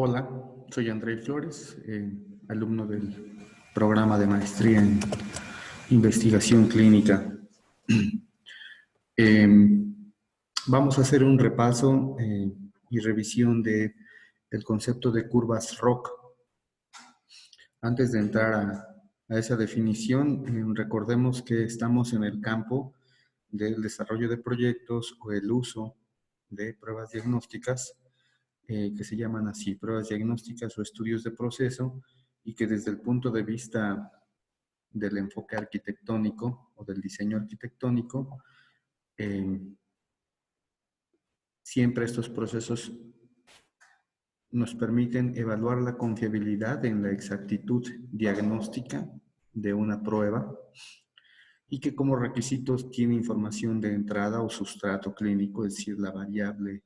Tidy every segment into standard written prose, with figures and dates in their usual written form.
Hola, soy André Flores, alumno del programa de maestría en investigación clínica. Vamos a hacer un repaso y revisión del concepto de curvas ROC. Antes de entrar a esa definición, recordemos que estamos en el campo del desarrollo de proyectos o el uso de pruebas diagnósticas que se llaman así, pruebas diagnósticas o estudios de proceso, y que desde el punto de vista del enfoque arquitectónico o del diseño arquitectónico, siempre estos procesos nos permiten evaluar la confiabilidad en la exactitud diagnóstica de una prueba y que como requisitos tiene información de entrada o sustrato clínico, es decir, la variable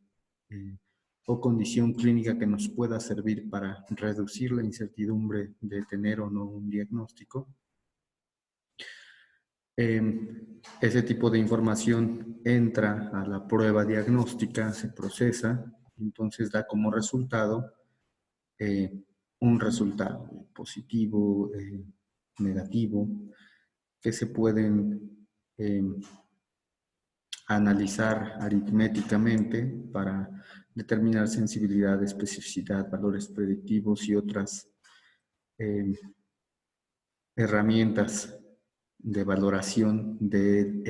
o condición clínica que nos pueda servir para reducir la incertidumbre de tener o no un diagnóstico. Ese tipo de información entra a la prueba diagnóstica, se procesa, entonces da como resultado un resultado positivo, negativo, que se pueden analizar aritméticamente para determinar sensibilidad, especificidad, valores predictivos y otras herramientas de valoración de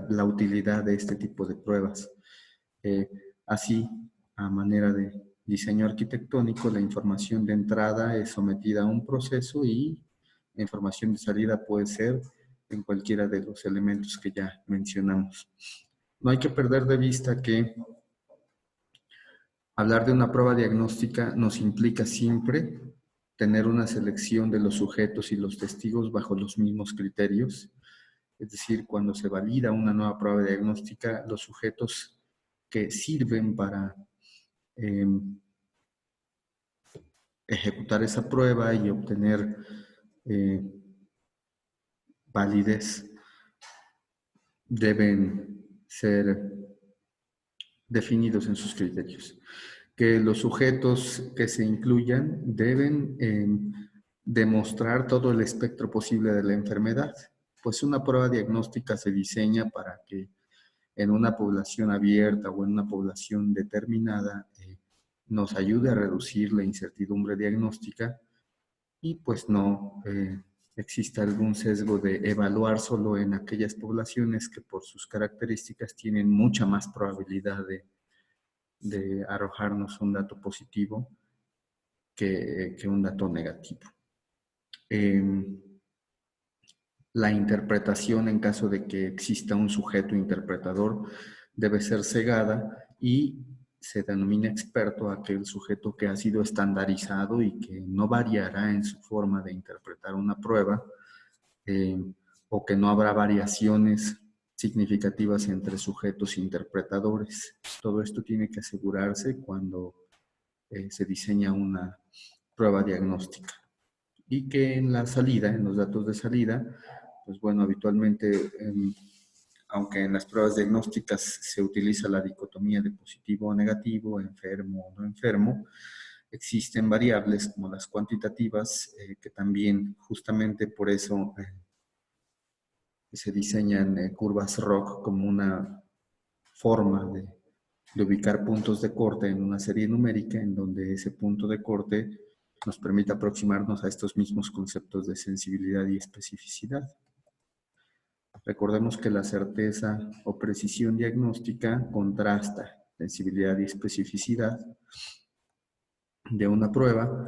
la utilidad de este tipo de pruebas. Así, a manera de diseño arquitectónico, la información de entrada es sometida a un proceso y la información de salida puede ser en cualquiera de los elementos que ya mencionamos. No hay que perder de vista que hablar de una prueba diagnóstica nos implica siempre tener una selección de los sujetos y los testigos bajo los mismos criterios. Es decir, cuando se valida una nueva prueba diagnóstica, los sujetos que sirven para ejecutar esa prueba y obtener validez deben ser definidos en sus criterios. Que los sujetos que se incluyan deben demostrar todo el espectro posible de la enfermedad. Pues una prueba diagnóstica se diseña para que en una población abierta o en una población determinada nos ayude a reducir la incertidumbre diagnóstica y pues no exista algún sesgo de evaluar solo en aquellas poblaciones que por sus características tienen mucha más probabilidad de arrojarnos un dato positivo que un dato negativo. La interpretación, en caso de que exista un sujeto interpretador, debe ser cegada y se denomina experto a aquel sujeto que ha sido estandarizado y que no variará en su forma de interpretar una prueba o que no habrá variaciones significativas entre sujetos e interpretadores. Todo esto tiene que asegurarse cuando se diseña una prueba diagnóstica. Y que en la salida, en los datos de salida, pues bueno, habitualmente, aunque en las pruebas diagnósticas se utiliza la dicotomía de positivo o negativo, enfermo o no enfermo, existen variables como las cuantitativas que también justamente por eso se diseñan curvas ROC como una forma de ubicar puntos de corte en una serie numérica en donde ese punto de corte nos permite aproximarnos a estos mismos conceptos de sensibilidad y especificidad. Recordemos que la certeza o precisión diagnóstica contrasta sensibilidad y especificidad de una prueba,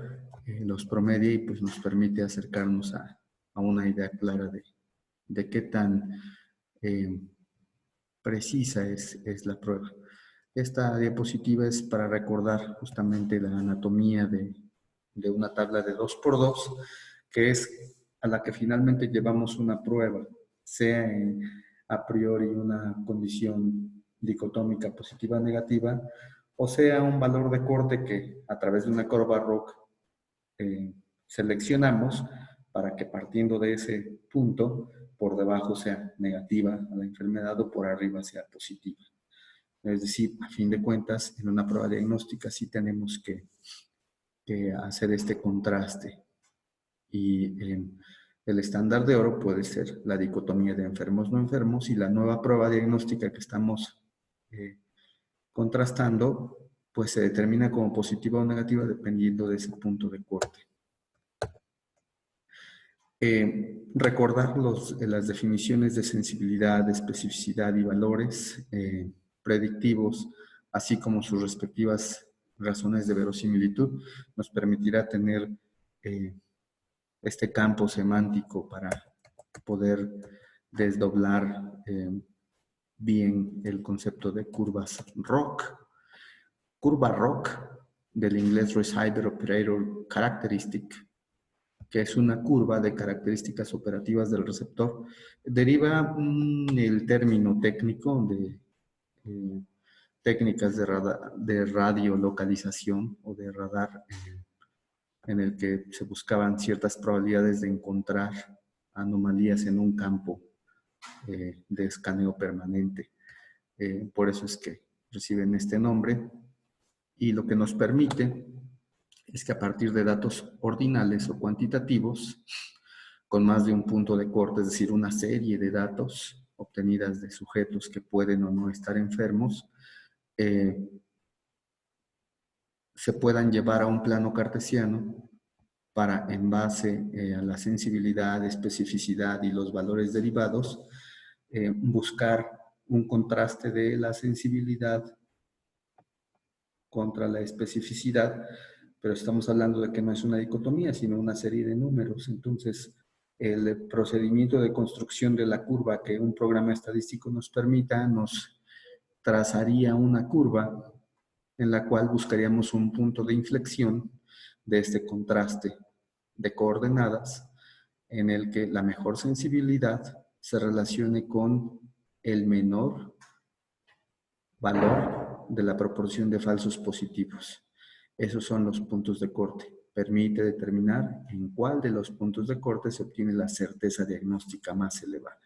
los promedia y pues nos permite acercarnos a una idea clara de qué tan precisa es la prueba. Esta diapositiva es para recordar justamente la anatomía de una tabla de 2×2, que es a la que finalmente llevamos una prueba, sea en a priori una condición dicotómica positiva o negativa, o sea un valor de corte que a través de una curva ROC seleccionamos para que partiendo de ese punto, por debajo sea negativa a la enfermedad o por arriba sea positiva. Es decir, a fin de cuentas, en una prueba diagnóstica sí tenemos que hacer este contraste. Y el estándar de oro puede ser la dicotomía de enfermos no enfermos, y la nueva prueba diagnóstica que estamos contrastando, pues se determina como positiva o negativa dependiendo de ese punto de corte. Recordar las definiciones de sensibilidad, de especificidad y valores predictivos, así como sus respectivas razones de verosimilitud, nos permitirá tener este campo semántico para poder desdoblar bien el concepto de curvas ROC. Curva ROC, del inglés Receiver Operator Characteristic, que es una curva de características operativas del receptor, deriva el término técnico de técnicas de radiolocalización o de radar, en el que se buscaban ciertas probabilidades de encontrar anomalías en un campo de escaneo permanente. Por eso es que reciben este nombre, y lo que nos permite es que a partir de datos ordinales o cuantitativos, con más de un punto de corte, es decir, una serie de datos obtenidas de sujetos que pueden o no estar enfermos, se puedan llevar a un plano cartesiano para, en base a la sensibilidad, especificidad y los valores derivados, buscar un contraste de la sensibilidad contra la especificidad, pero estamos hablando de que no es una dicotomía, sino una serie de números. Entonces, el procedimiento de construcción de la curva que un programa estadístico nos permita, nos trazaría una curva en la cual buscaríamos un punto de inflexión de este contraste de coordenadas, en el que la mejor sensibilidad se relacione con el menor valor de la proporción de falsos positivos. Esos son los puntos de corte. Permite determinar en cuál de los puntos de corte se obtiene la certeza diagnóstica más elevada.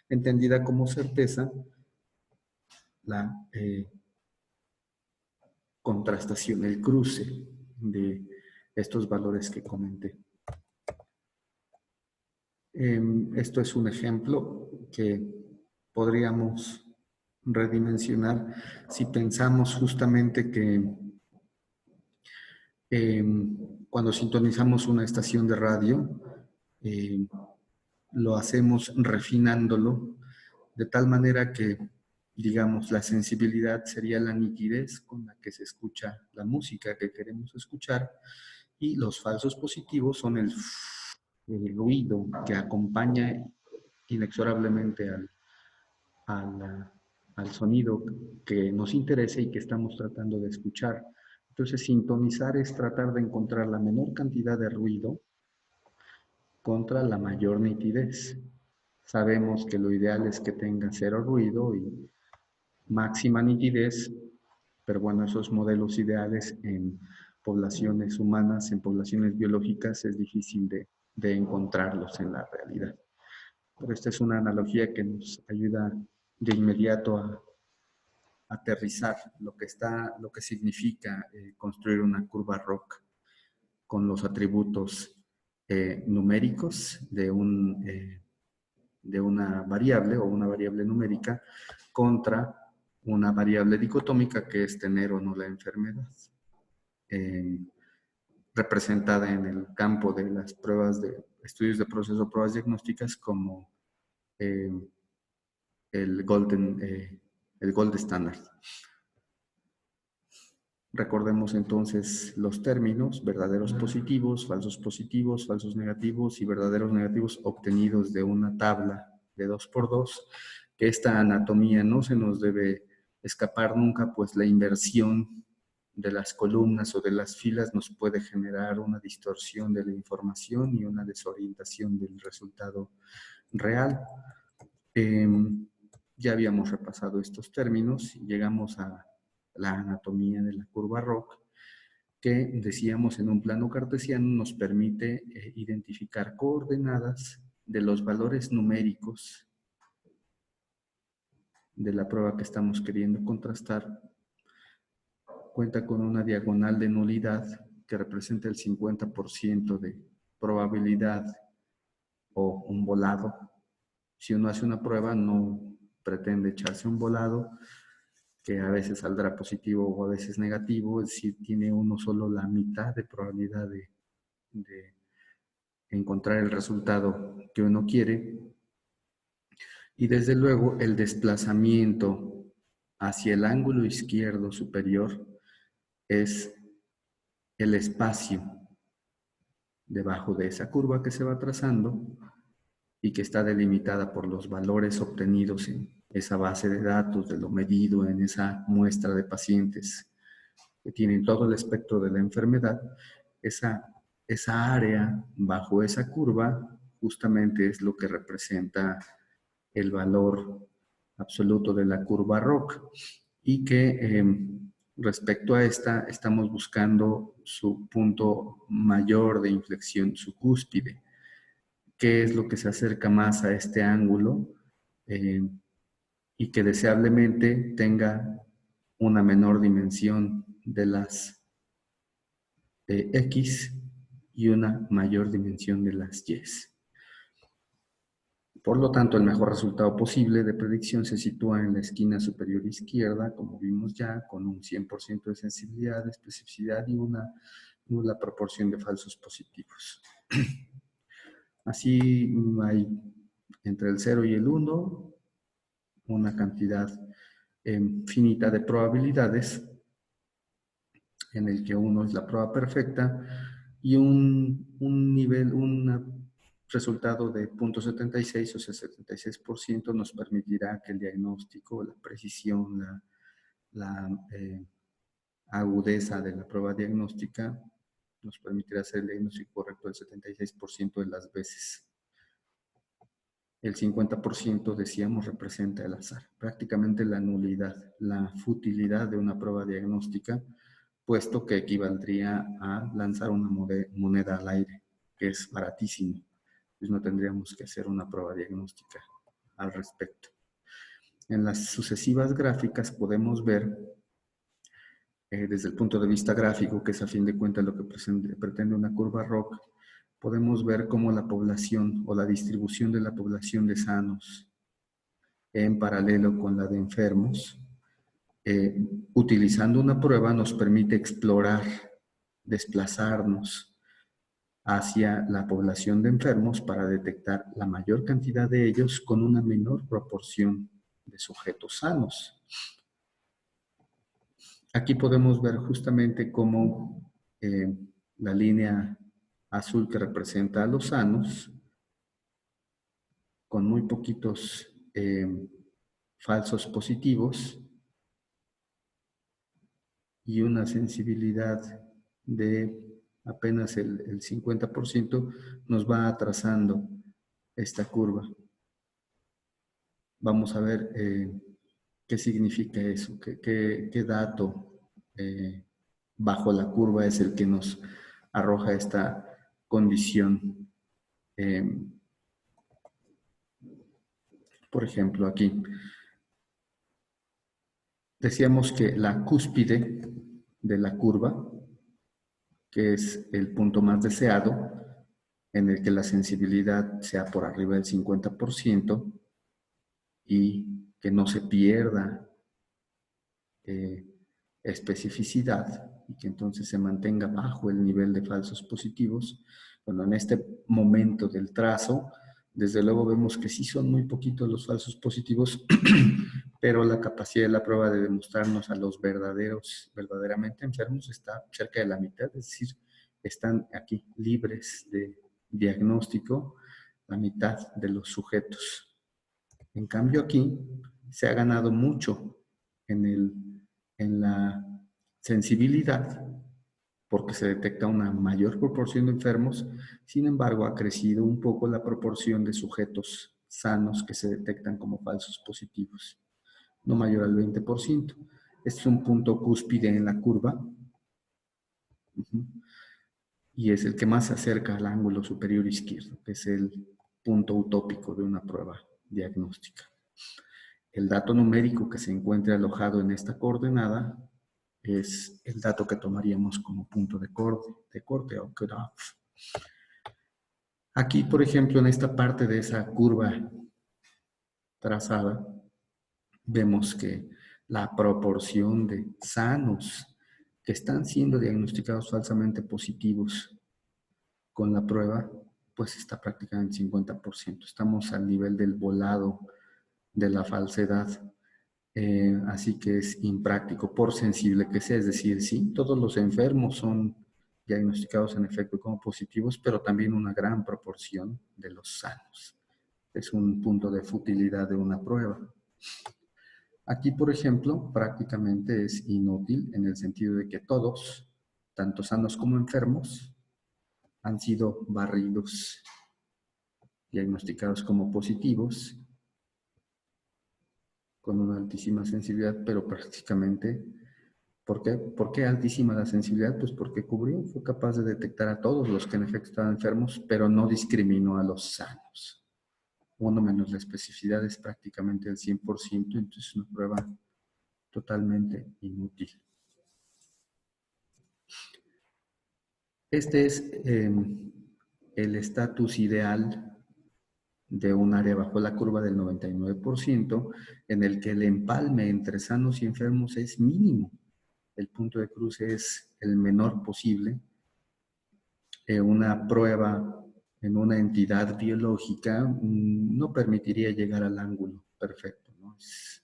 Entendida como certeza, la contrastación, el cruce de estos valores que comenté. Esto es un ejemplo que podríamos redimensionar si pensamos justamente que cuando sintonizamos una estación de radio, lo hacemos refinándolo de tal manera que, digamos, la sensibilidad sería la nitidez con la que se escucha la música que queremos escuchar, y los falsos positivos son el ruido que acompaña inexorablemente al sonido que nos interesa y que estamos tratando de escuchar. Entonces, sintonizar es tratar de encontrar la menor cantidad de ruido contra la mayor nitidez. Sabemos que lo ideal es que tenga cero ruido y máxima nitidez, pero bueno, esos modelos ideales en poblaciones humanas, en poblaciones biológicas, es difícil de encontrarlos en la realidad. Pero esta es una analogía que nos ayuda de inmediato a aterrizar lo que significa construir una curva ROC con los atributos numéricos de una variable o una variable numérica contra una variable dicotómica que es tener o no la enfermedad, representada en el campo de las pruebas de estudios de proceso, pruebas diagnósticas, como el gold standard. Recordemos entonces los términos: verdaderos positivos, falsos negativos y verdaderos negativos, obtenidos de una tabla de 2×2, que esta anatomía no se nos debe escapar nunca, pues la inversión de las columnas o de las filas nos puede generar una distorsión de la información y una desorientación del resultado real. Ya habíamos repasado estos términos y llegamos a la anatomía de la curva ROC, que decíamos en un plano cartesiano nos permite identificar coordenadas de los valores numéricos de la prueba que estamos queriendo contrastar. Cuenta con una diagonal de nulidad que representa el 50% de probabilidad o un volado. Si uno hace una prueba, no pretende echarse un volado, que a veces saldrá positivo o a veces negativo, es decir, tiene uno solo la mitad de probabilidad de encontrar el resultado que uno quiere. Y desde luego el desplazamiento hacia el ángulo izquierdo superior es el espacio debajo de esa curva que se va trazando y que está delimitada por los valores obtenidos en esa base de datos de lo medido en esa muestra de pacientes que tienen todo el espectro de la enfermedad. Esa área bajo esa curva justamente es lo que representa el valor absoluto de la curva ROC y que respecto a esta estamos buscando su punto mayor de inflexión, su cúspide, que es lo que se acerca más a este ángulo y que deseablemente tenga una menor dimensión de las X y una mayor dimensión de las Y. Por lo tanto, el mejor resultado posible de predicción se sitúa en la esquina superior izquierda, como vimos ya, con un 100% de sensibilidad, de especificidad y una nula proporción de falsos positivos. Así hay entre el 0 y el 1 una cantidad finita de probabilidades en el que 1 es la prueba perfecta y un resultado de 0.76, o sea, 76% nos permitirá que el diagnóstico, la precisión, la agudeza de la prueba diagnóstica nos permitirá hacer el diagnóstico correcto el 76% de las veces. El 50%, decíamos, representa el azar, prácticamente la nulidad, la futilidad de una prueba diagnóstica, puesto que equivaldría a lanzar una moneda al aire, que es baratísimo. Pues no tendríamos que hacer una prueba diagnóstica al respecto. En las sucesivas gráficas podemos ver, desde el punto de vista gráfico, que es a fin de cuentas lo que pretende una curva ROC, podemos ver cómo la población o la distribución de la población de sanos en paralelo con la de enfermos, utilizando una prueba nos permite explorar, desplazarnos hacia la población de enfermos para detectar la mayor cantidad de ellos con una menor proporción de sujetos sanos. Aquí podemos ver justamente cómo la línea azul que representa a los sanos, con muy poquitos falsos positivos y una sensibilidad de apenas el 50%, nos va atrasando esta curva. Vamos a ver qué significa eso, qué dato bajo la curva es el que nos arroja esta condición. Por ejemplo, aquí decíamos que la cúspide de la curva, que es el punto más deseado, en el que la sensibilidad sea por arriba del 50% y que no se pierda especificidad y que entonces se mantenga bajo el nivel de falsos positivos. Bueno, en este momento del trazo, desde luego vemos que sí son muy poquitos los falsos positivos, pero la capacidad de la prueba de demostrarnos a los verdaderamente enfermos está cerca de la mitad, es decir, están aquí libres de diagnóstico la mitad de los sujetos. En cambio aquí se ha ganado mucho en la sensibilidad porque se detecta una mayor proporción de enfermos, sin embargo ha crecido un poco la proporción de sujetos sanos que se detectan como falsos positivos, no mayor al 20%. Este es un punto cúspide en la curva y es el que más se acerca al ángulo superior izquierdo, que es el punto utópico de una prueba diagnóstica. El dato numérico que se encuentre alojado en esta coordenada es el dato que tomaríamos como punto de corte o cutoff. Aquí, por ejemplo, en esta parte de esa curva trazada, vemos que la proporción de sanos que están siendo diagnosticados falsamente positivos con la prueba, pues está prácticamente 50%. Estamos al nivel del volado de la falsedad. Así que es impráctico, por sensible que sea. Es decir, sí, todos los enfermos son diagnosticados en efecto como positivos, pero también una gran proporción de los sanos. Es un punto de futilidad de una prueba. Aquí, por ejemplo, prácticamente es inútil en el sentido de que todos, tanto sanos como enfermos, han sido barridos, diagnosticados como positivos, con una altísima sensibilidad, pero prácticamente, ¿por qué? ¿Por qué altísima la sensibilidad? Pues porque cubrió, fue capaz de detectar a todos los que en efecto estaban enfermos, pero no discriminó a los sanos. Uno menos la especificidad es prácticamente el 100%, entonces es una prueba totalmente inútil. Este es el estatus ideal de un área bajo la curva del 99%, en el que el empalme entre sanos y enfermos es mínimo. El punto de cruce es el menor posible. Una prueba en una entidad biológica no permitiría llegar al ángulo perfecto, ¿no? Es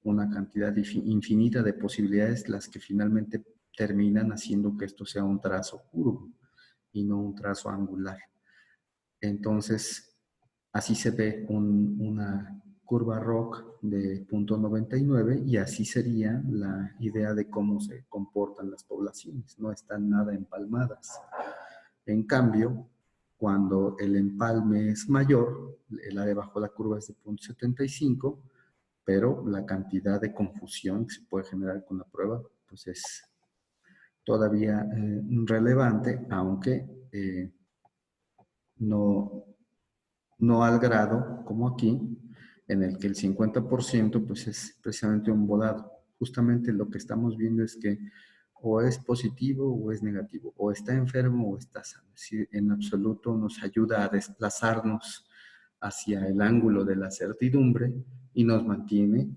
una cantidad infinita de posibilidades las que finalmente terminan haciendo que esto sea un trazo curvo y no un trazo angular. Entonces, así se ve una curva ROC de 0.99 y así sería la idea de cómo se comportan las poblaciones. No están nada empalmadas. En cambio, cuando el empalme es mayor, el área bajo la curva es de 0.75, pero la cantidad de confusión que se puede generar con la prueba pues es todavía relevante, aunque no al grado como aquí, en el que el 50% pues es precisamente un volado. Justamente lo que estamos viendo es que o es positivo o es negativo, o está enfermo o está sano. Es decir, en absoluto nos ayuda a desplazarnos hacia el ángulo de la certidumbre y nos mantiene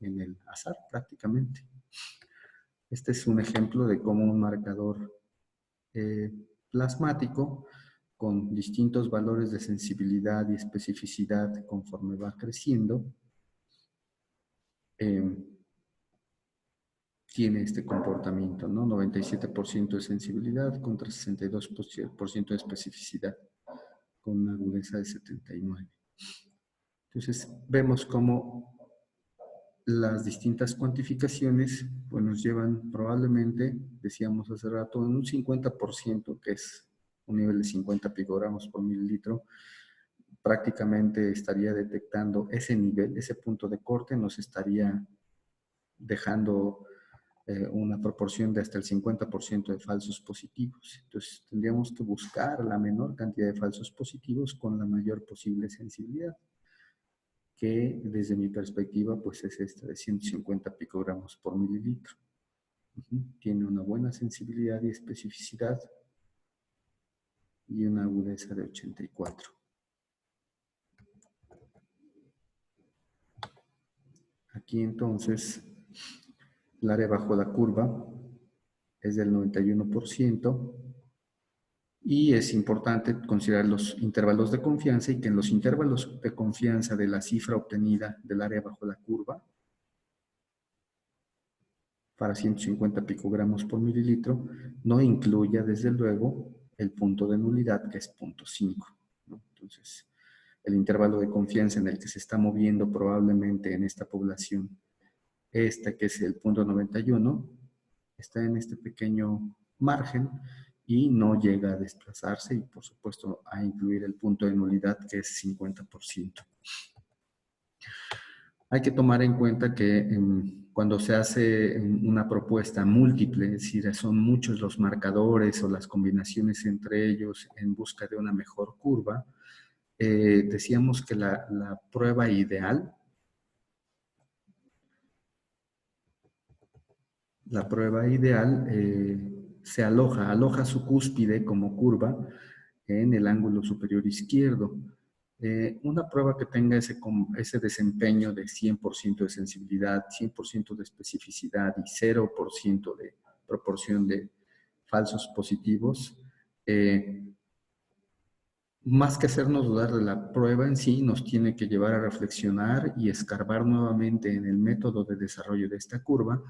en el azar prácticamente. Este es un ejemplo de cómo un marcador plasmático con distintos valores de sensibilidad y especificidad conforme va creciendo, tiene este comportamiento, ¿no? 97% de sensibilidad contra 62% de especificidad, con una agudeza de 79. Entonces, vemos cómo las distintas cuantificaciones pues, nos llevan probablemente, decíamos hace rato, en un 50%, que es un nivel de 50 picogramos por mililitro, prácticamente estaría detectando ese nivel, ese punto de corte, nos estaría dejando una proporción de hasta el 50% de falsos positivos. Entonces, tendríamos que buscar la menor cantidad de falsos positivos con la mayor posible sensibilidad, que desde mi perspectiva, pues es esta de 150 picogramos por mililitro. Tiene una buena sensibilidad y especificidad y una agudeza de 84. Aquí entonces, el área bajo la curva es del 91%. Y es importante considerar los intervalos de confianza y que en los intervalos de confianza de la cifra obtenida del área bajo la curva para 150 picogramos por mililitro no incluya desde luego el punto de nulidad que es 0.5, ¿no? Entonces, el intervalo de confianza en el que se está moviendo probablemente en esta población, que es el 0.91, está en este pequeño margen y no llega a desplazarse y por supuesto a incluir el punto de nulidad que es 50%. Hay que tomar en cuenta que cuando se hace una propuesta múltiple, es decir, son muchos los marcadores o las combinaciones entre ellos en busca de una mejor curva, decíamos que la prueba ideal la prueba ideal se aloja su cúspide como curva en el ángulo superior izquierdo. Una prueba que tenga ese desempeño de 100% de sensibilidad, 100% de especificidad y 0% de proporción de falsos positivos, más que hacernos dudar de la prueba en sí, nos tiene que llevar a reflexionar y escarbar nuevamente en el método de desarrollo de esta curva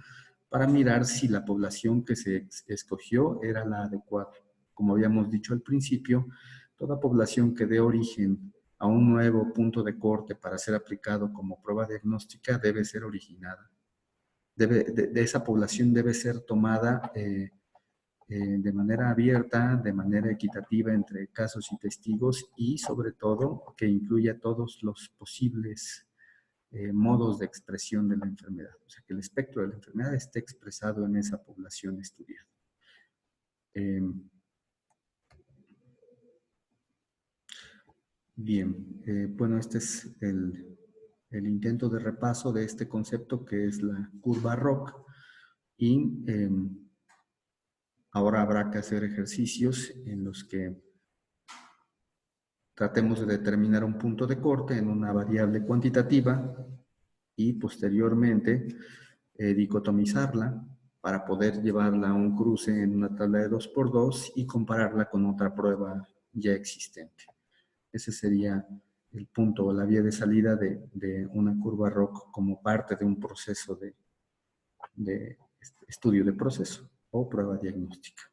para mirar si la población que se escogió era la adecuada. Como habíamos dicho al principio, toda población que dé origen a un nuevo punto de corte para ser aplicado como prueba diagnóstica debe ser originada. De esa población debe ser tomada de manera abierta, de manera equitativa entre casos y testigos y sobre todo que incluya todos los posibles modos de expresión de la enfermedad. O sea, que el espectro de la enfermedad esté expresado en esa población estudiada. Bien, bueno, este es el intento de repaso de este concepto que es la curva ROC y ahora habrá que hacer ejercicios en los que tratemos de determinar un punto de corte en una variable cuantitativa y posteriormente dicotomizarla para poder llevarla a un cruce en una tabla de 2x2 y compararla con otra prueba ya existente. Ese sería el punto o la vía de salida de una curva ROC como parte de un proceso de estudio de proceso o prueba diagnóstica.